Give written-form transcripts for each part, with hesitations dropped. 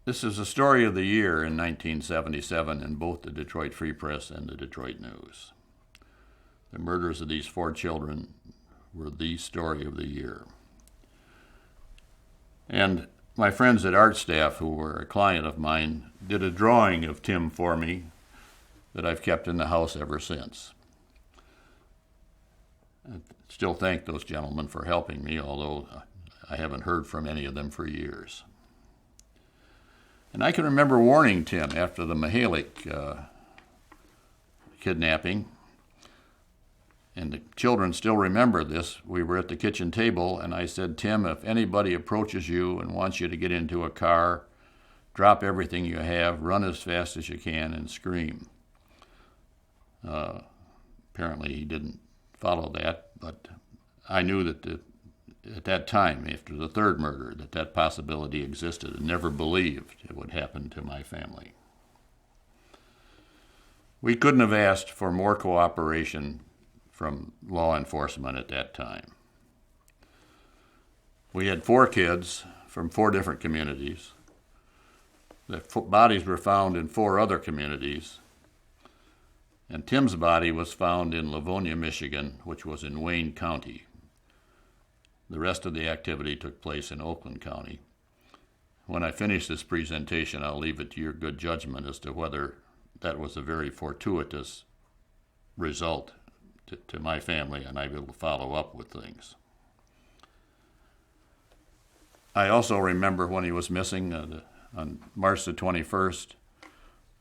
This is the story of the year in 1977 in both the Detroit Free Press and the Detroit News. The murders of these 4 children were the story of the year. And my friends at Art Staff, who were a client of mine, did a drawing of Tim for me that I've kept in the house ever since. I still thank those gentlemen for helping me, although I haven't heard from any of them for years. And I can remember warning Tim after the Mihalik kidnapping, and the children still remember this. We were at the kitchen table, and I said, Tim, if anybody approaches you and wants you to get into a car, drop everything you have, run as fast as you can, and scream. Apparently he didn't follow that, but I knew that at that time, after the 3rd murder, that possibility existed, and never believed it would happen to my family. We couldn't have asked for more cooperation from law enforcement at that time. We had 4 kids from 4 different communities. The bodies were found in 4 other communities, and Tim's body was found in Livonia, Michigan, which was in Wayne County. The rest of the activity took place in Oakland County. When I finish this presentation, I'll leave it to your good judgment as to whether that was a very fortuitous result to my family, and I will follow up with things. I also remember when he was missing on March the 21st,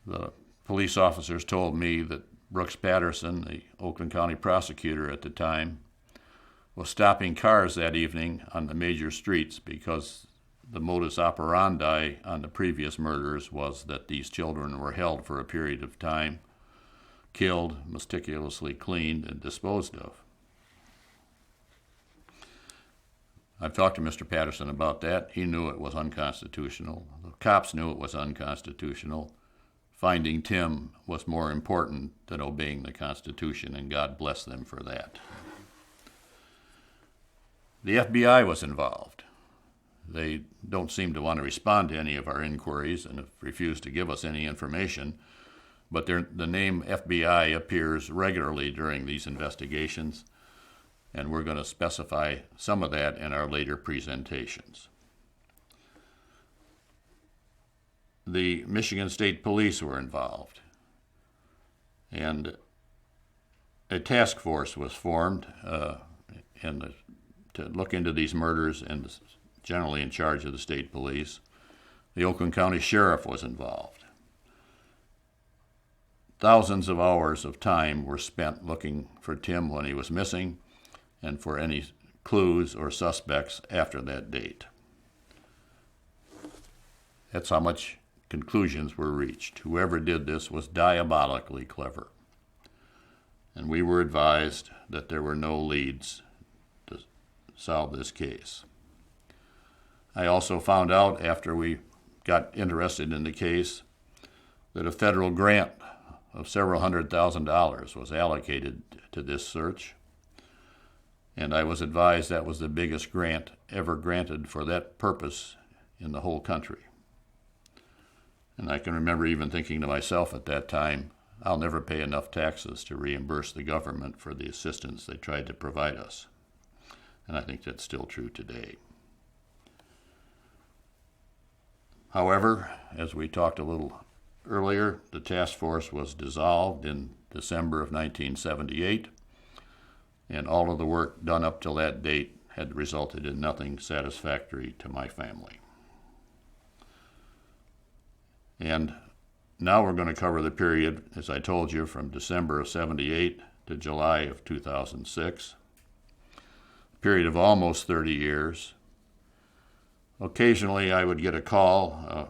the police officers told me that Brooks Patterson, the Oakland County prosecutor at the time, was stopping cars that evening on the major streets because the modus operandi on the previous murders was that these children were held for a period of time, killed, meticulously cleaned, and disposed of. I've talked to Mr. Patterson about that. He knew it was unconstitutional. The cops knew it was unconstitutional. Finding Tim was more important than obeying the Constitution, and God bless them for that. The FBI was involved. They don't seem to want to respond to any of our inquiries and have refused to give us any information, but the name FBI appears regularly during these investigations, and we're going to specify some of that in our later presentations. The Michigan State Police were involved, and a task force was formed to look into these murders, and generally in charge of the state police. The Oakland County Sheriff was involved. Thousands of hours of time were spent looking for Tim when he was missing and for any clues or suspects after that date. That's how much conclusions were reached. Whoever did this was diabolically clever. And we were advised that there were no leads to solve this case. I also found out after we got interested in the case that a federal grant of several $100,000 was allocated to this search, and I was advised that was the biggest grant ever granted for that purpose in the whole country. And I can remember even thinking to myself at that time, I'll never pay enough taxes to reimburse the government for the assistance they tried to provide us. And I think that's still true today. However, as we talked a little earlier, the task force was dissolved in December of 1978, and all of the work done up till that date had resulted in nothing satisfactory to my family. And now we're going to cover the period, as I told you, from December of 78 to July of 2006, a period of almost 30 years. Occasionally I would get a call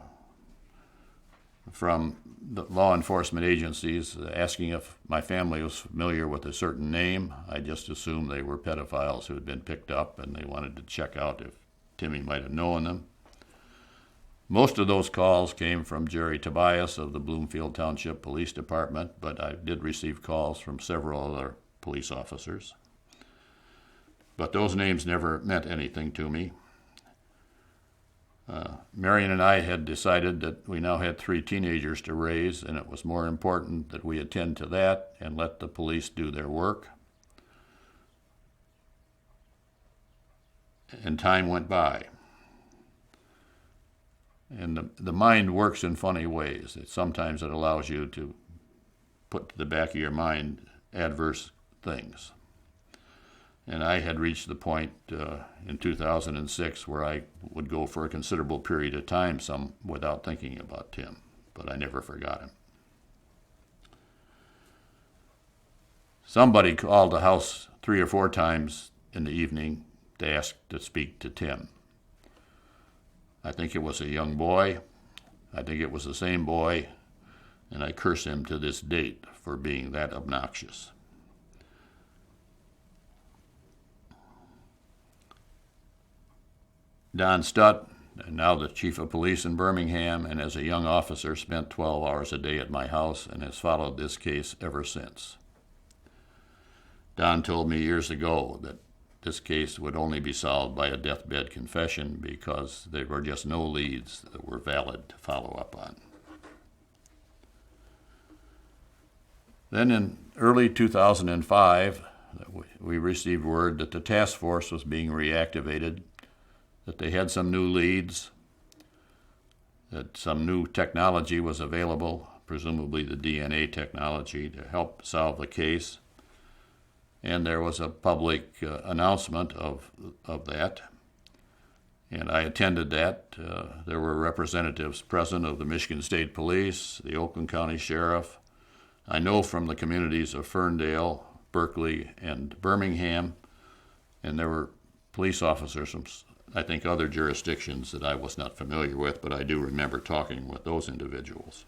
from the law enforcement agencies asking if my family was familiar with a certain name. I just assumed they were pedophiles who had been picked up, and they wanted to check out if Timmy might have known them. Most of those calls came from Jerry Tobias of the Bloomfield Township Police Department, but I did receive calls from several other police officers. But those names never meant anything to me. Marion and I had decided that we now had 3 teenagers to raise, and it was more important that we attend to that and let the police do their work. And time went by. And the mind works in funny ways. Sometimes it allows you to put to the back of your mind adverse things. And I had reached the point in 2006 where I would go for a considerable period of time without thinking about Tim, but I never forgot him. Somebody called the house 3 or 4 times in the evening to ask to speak to Tim. I think it was a young boy. I think it was the same boy, and I curse him to this date for being that obnoxious. Don Stutt, now the chief of police in Birmingham, and as a young officer spent 12 hours a day at my house and has followed this case ever since. Don told me years ago that this case would only be solved by a deathbed confession because there were just no leads that were valid to follow up on. Then in early 2005, we received word that the task force was being reactivated, that they had some new leads, that some new technology was available, presumably the DNA technology, to help solve the case. And there was a public announcement of that, and I attended that. There were representatives present of the Michigan State Police, the Oakland County Sheriff. I know from the communities of Ferndale, Berkeley, and Birmingham, and there were police officers from, I think, other jurisdictions that I was not familiar with, but I do remember talking with those individuals.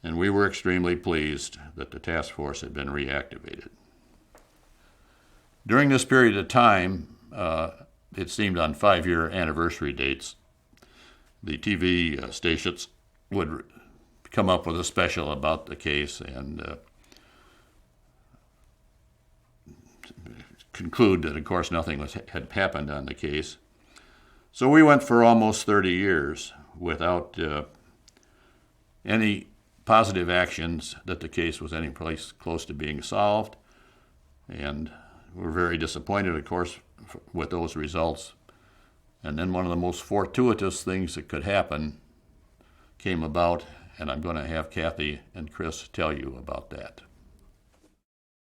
And we were extremely pleased that the task force had been reactivated. During this period of time, it seemed on 5-year anniversary dates, the TV stations would come up with a special about the case and conclude that, of course, nothing had happened on the case. So we went for almost 30 years without any positive actions that the case was any place close to being solved, and we're very disappointed, of course, with those results. And then one of the most fortuitous things that could happen came about, and I'm going to have Kathy and Chris tell you about that.